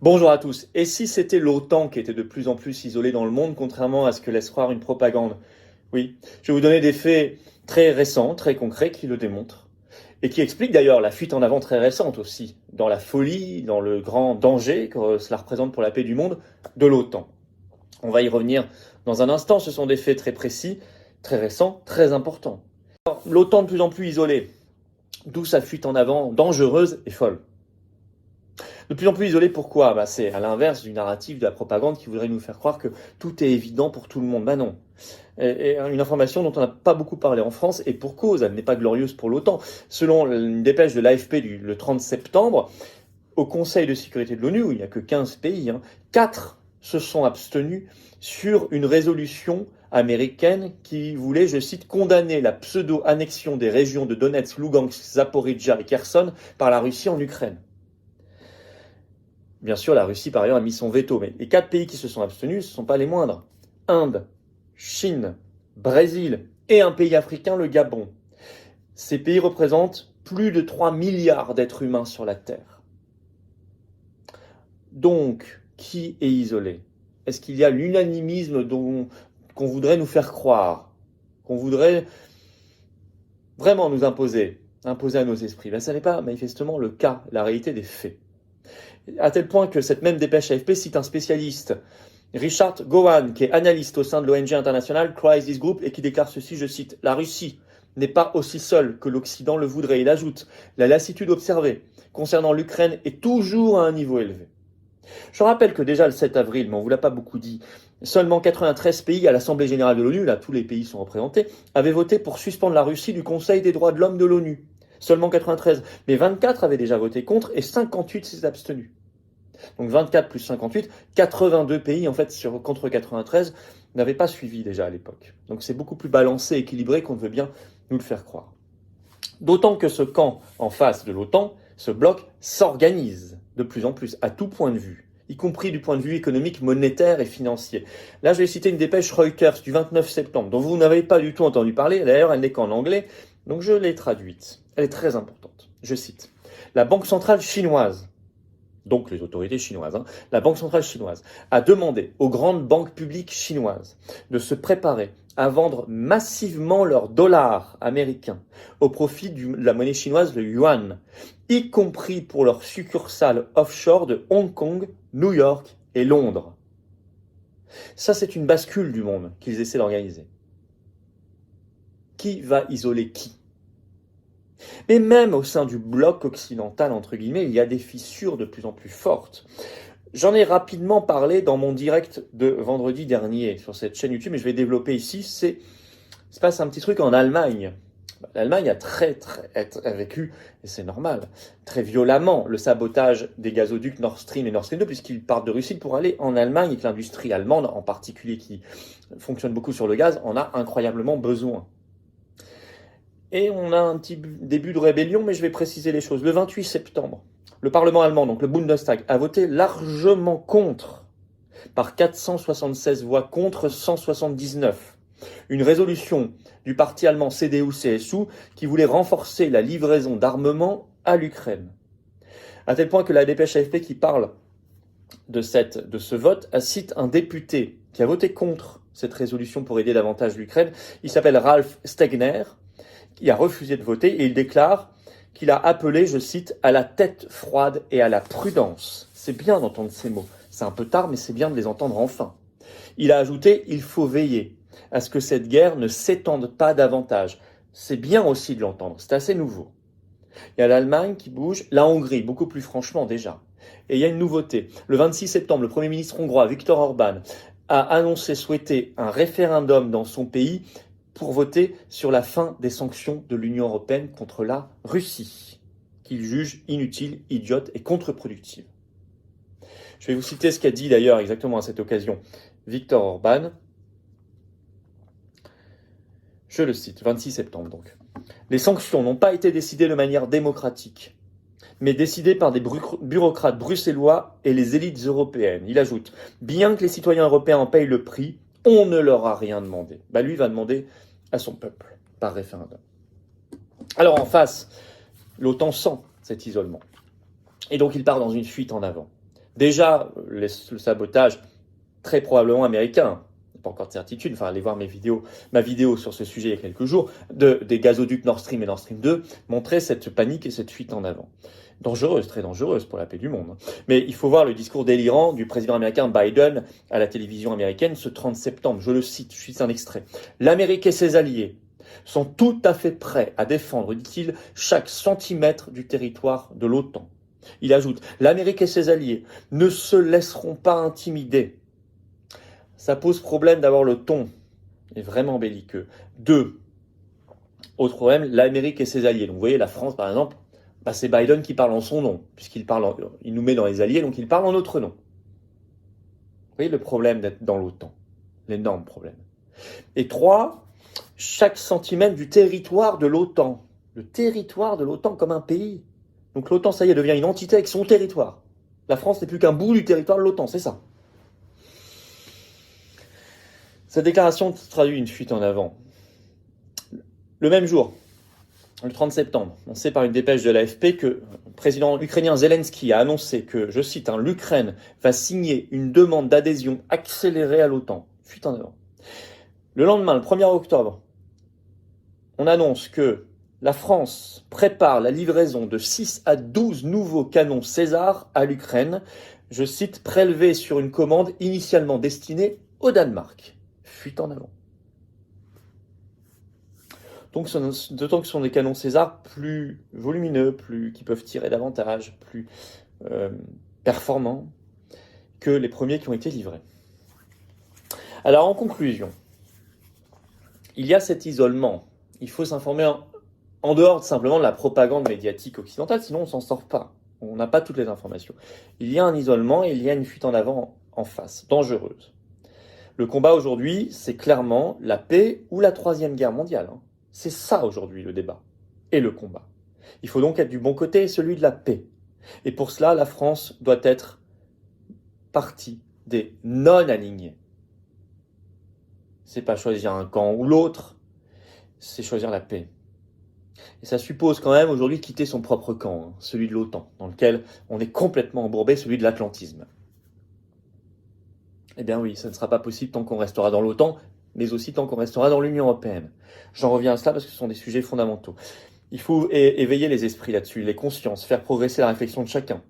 Bonjour à tous. Et si c'était l'OTAN qui était de plus en plus isolée dans le monde, contrairement à ce que laisse croire une propagande? Oui, je vais vous donner des faits très récents, très concrets qui le démontrent. Et qui expliquent d'ailleurs la fuite en avant très récente aussi, dans la folie, dans le grand danger que cela représente pour la paix du monde, de l'OTAN. On va y revenir dans un instant, ce sont des faits très précis, très récents, très importants. L'OTAN de plus en plus isolée, d'où sa fuite en avant dangereuse et folle. De plus en plus isolé, pourquoi? C'est à l'inverse du narratif de la propagande qui voudrait nous faire croire que tout est évident pour tout le monde. Non. Et une information dont on n'a pas beaucoup parlé en France, et pour cause, elle n'est pas glorieuse pour l'OTAN. Selon une dépêche de l'AFP le 30 septembre, au Conseil de sécurité de l'ONU, où il n'y a que 15 pays, 4 se sont abstenus sur une résolution américaine qui voulait, je cite, condamner la pseudo-annexion des régions de Donetsk, Lugansk, Zaporizhzhia et Kherson par la Russie en Ukraine. Bien sûr, la Russie, par ailleurs, a mis son veto, mais les 4 pays qui se sont abstenus, ce ne sont pas les moindres. Inde, Chine, Brésil et un pays africain, le Gabon. Ces pays représentent plus de 3 milliards d'êtres humains sur la Terre. Donc, qui est isolé? Est-ce qu'il y a l'unanimisme qu'on voudrait nous faire croire, qu'on voudrait vraiment nous imposer à nos esprits? Ça n'est pas manifestement le cas, la réalité des faits. À tel point que cette même dépêche AFP cite un spécialiste, Richard Gowan, qui est analyste au sein de l'ONG internationale Crisis Group et qui déclare ceci, je cite, « La Russie n'est pas aussi seule que l'Occident le voudrait. » Il ajoute, « La lassitude observée concernant l'Ukraine est toujours à un niveau élevé. » Je rappelle que déjà le 7 avril, mais on ne vous l'a pas beaucoup dit, seulement 93 pays à l'Assemblée générale de l'ONU, là tous les pays sont représentés, avaient voté pour suspendre la Russie du Conseil des droits de l'homme de l'ONU. Seulement 93. Mais 24 avaient déjà voté contre et 58 s'étaient abstenus. Donc 24 plus 58, 82 pays en fait contre 93 n'avaient pas suivi déjà à l'époque. Donc c'est beaucoup plus balancé, équilibré qu'on veut bien nous le faire croire. D'autant que ce camp en face de l'OTAN, ce bloc, s'organise de plus en plus à tout point de vue, y compris du point de vue économique, monétaire et financier. Là, je vais citer une dépêche Reuters du 29 septembre, dont vous n'avez pas du tout entendu parler, d'ailleurs elle n'est qu'en anglais, donc je l'ai traduite. Elle est très importante. Je cite. La Banque centrale chinoise, donc les autorités chinoises, la Banque centrale chinoise a demandé aux grandes banques publiques chinoises de se préparer à vendre massivement leurs dollars américains au profit de la monnaie chinoise, le yuan, y compris pour leurs succursales offshore de Hong Kong, New York et Londres. Ça, c'est une bascule du monde qu'ils essaient d'organiser. Qui va isoler qui? Mais même au sein du bloc occidental, entre guillemets, il y a des fissures de plus en plus fortes. J'en ai rapidement parlé dans mon direct de vendredi dernier sur cette chaîne YouTube, mais je vais développer ici. Se passe un petit truc en Allemagne. L'Allemagne a vécu, et c'est normal, très violemment le sabotage des gazoducs Nord Stream et Nord Stream 2, puisqu'ils partent de Russie pour aller en Allemagne et que l'industrie allemande, en particulier qui fonctionne beaucoup sur le gaz, en a incroyablement besoin. Et on a un petit début de rébellion, mais je vais préciser les choses. Le 28 septembre, le Parlement allemand, donc le Bundestag, a voté largement contre, par 476 voix contre 179, une résolution du parti allemand CDU-CSU qui voulait renforcer la livraison d'armement à l'Ukraine. À tel point que la dépêche AFP qui parle de ce vote cite un député qui a voté contre cette résolution pour aider davantage l'Ukraine. Il s'appelle Ralf Stegner. Il a refusé de voter et il déclare qu'il a appelé, je cite, à la tête froide et à la prudence. C'est bien d'entendre ces mots. C'est un peu tard, mais c'est bien de les entendre enfin. Il a ajouté, il faut veiller à ce que cette guerre ne s'étende pas davantage. C'est bien aussi de l'entendre, c'est assez nouveau. Il y a l'Allemagne qui bouge, la Hongrie, beaucoup plus franchement déjà. Et il y a une nouveauté. Le 26 septembre, le Premier ministre hongrois, Viktor Orban, a annoncé souhaiter un référendum dans son pays pour voter sur la fin des sanctions de l'Union européenne contre la Russie, qu'il juge inutile, idiote et contre-productive. Je vais vous citer ce qu'a dit d'ailleurs exactement à cette occasion Viktor Orban. Je le cite, 26 septembre donc. Les sanctions n'ont pas été décidées de manière démocratique, mais décidées par des bureaucrates bruxellois et les élites européennes. Il ajoute, bien que les citoyens européens en payent le prix, on ne leur a rien demandé. Lui va demander à son peuple, par référendum. Alors en face, l'OTAN sent cet isolement. Et donc il part dans une fuite en avant. Déjà, le sabotage, très probablement américain, pas encore de certitude, enfin allez voir ma vidéo sur ce sujet il y a quelques jours, des gazoducs Nord Stream et Nord Stream 2, montrait cette panique et cette fuite en avant. Dangereuse, très dangereuse pour la paix du monde. Mais il faut voir le discours délirant du président américain Biden à la télévision américaine ce 30 septembre. Je le cite, je cite un extrait. L'Amérique et ses alliés sont tout à fait prêts à défendre, dit-il, chaque centimètre du territoire de l'OTAN. Il ajoute, l'Amérique et ses alliés ne se laisseront pas intimider. Ça pose problème d'avoir le ton est vraiment belliqueux. 2. Autre problème, l'Amérique et ses alliés. Donc vous voyez, la France par exemple, c'est Biden qui parle en son nom, il nous met dans les alliés, donc il parle en notre nom. Vous voyez le problème d'être dans l'OTAN, l'énorme problème. Et 3, chaque centimètre du territoire de l'OTAN. Le territoire de l'OTAN comme un pays. Donc l'OTAN, ça y est, devient une entité avec son territoire. La France n'est plus qu'un bout du territoire de l'OTAN, c'est ça. Cette déclaration traduit une fuite en avant. Le même jour, le 30 septembre, on sait par une dépêche de l'AFP que le président ukrainien Zelensky a annoncé que, je cite, l'Ukraine va signer une demande d'adhésion accélérée à l'OTAN. Fuite en avant. Le lendemain, le 1er octobre, on annonce que la France prépare la livraison de 6 à 12 nouveaux canons César à l'Ukraine, je cite, prélevés sur une commande initialement destinée au Danemark. Fuite en avant. Donc, d'autant que ce sont des canons César plus volumineux, qui peuvent tirer davantage, plus performants que les premiers qui ont été livrés. Alors, en conclusion, il y a cet isolement. Il faut s'informer en dehors simplement de la propagande médiatique occidentale, sinon on ne s'en sort pas. On n'a pas toutes les informations. Il y a un isolement et il y a une fuite en avant en face, dangereuse. Le combat aujourd'hui, c'est clairement la paix ou la Troisième Guerre mondiale. C'est ça aujourd'hui le débat et le combat. Il faut donc être du bon côté, celui de la paix. Et pour cela, la France doit être partie des non-alignés. C'est pas choisir un camp ou l'autre, c'est choisir la paix. Et ça suppose quand même aujourd'hui de quitter son propre camp, celui de l'OTAN, dans lequel on est complètement embourbé, celui de l'atlantisme. Eh bien oui, ça ne sera pas possible tant qu'on restera dans l'OTAN, mais aussi tant qu'on restera dans l'Union européenne. J'en reviens à cela parce que ce sont des sujets fondamentaux. Il faut éveiller les esprits là-dessus, les consciences, faire progresser la réflexion de chacun.